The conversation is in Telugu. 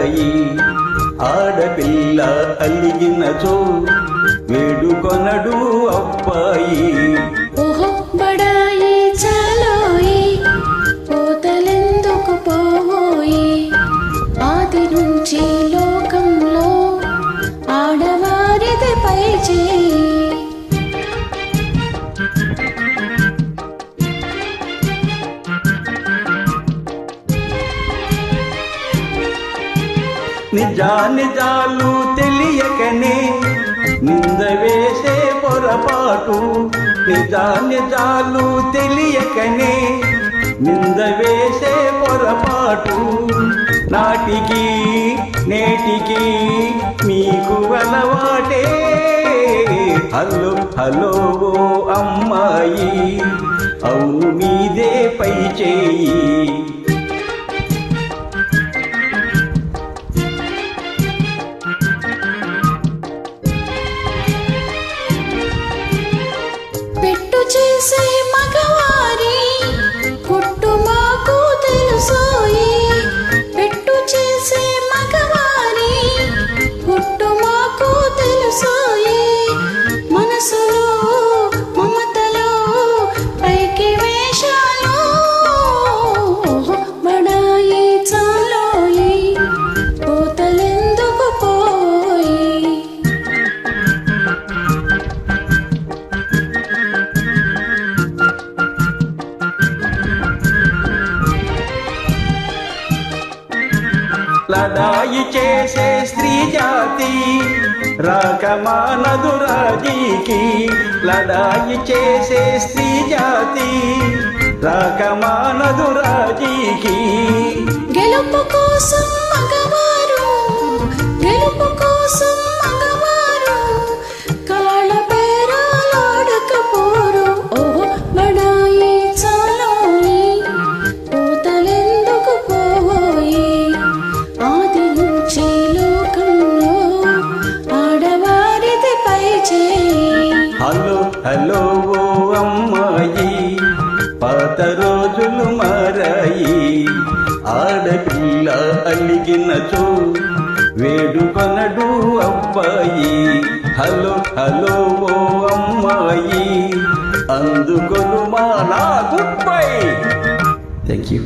మరాయి. ఆడపిల్ల అలిగినచో వేడుకొనడు అబ్బాయి. ఓహో బడాయి చాలోయి పోతలెందుకు పోయి. ఆది నుంచి లోకంలో ఆడవారిది పై చేయి. నిజాలు తెలియకనే నింద వేసే పొరపాటు. నిజాలు తెలియకనే నింద వేసే పొరపాటు. నాటికి నేటికి మీకు అలవాటే. హలో హలో ఓ అమ్మాయి, అవును మీదే పై చేయి. పెట్టు చేసే మగవారి పుట్టు మాకు తెలుసోయి. పెట్టు చేసే మగవారి పుట్టు మాకు తెలుసోయి. మనసులో మమతలో పైకి వేషాలు బడాయి చాలోయి పోతలెందుకు పోయి. లడాయి చేసే స్త్రీ జాతి రాకమానదు రాజీకి. లడాయి చేసే స్త్రీ జాతి రాకమానదు రాజీకి. గెలుపు కోసం మగవారు గెలుపు కోసం మగవారు కాళ్ళ పేరాలాడకపోరు. ఓహో బడాయి చాలోయి పోతలెందుకు పోయి. ఆది నుంచి లోకంలో ఆడవారిది పై చేయి. హలో హలో ఓ అమ్మాయి, పాత రోజులు మారాయి. ఆడపిల్ల అలిగినచో వేడుకొనడు అబ్బాయి. హలో హలో ఓ అమ్మాయి, అందుకొను మా నా గుడ్ బై. Thank you.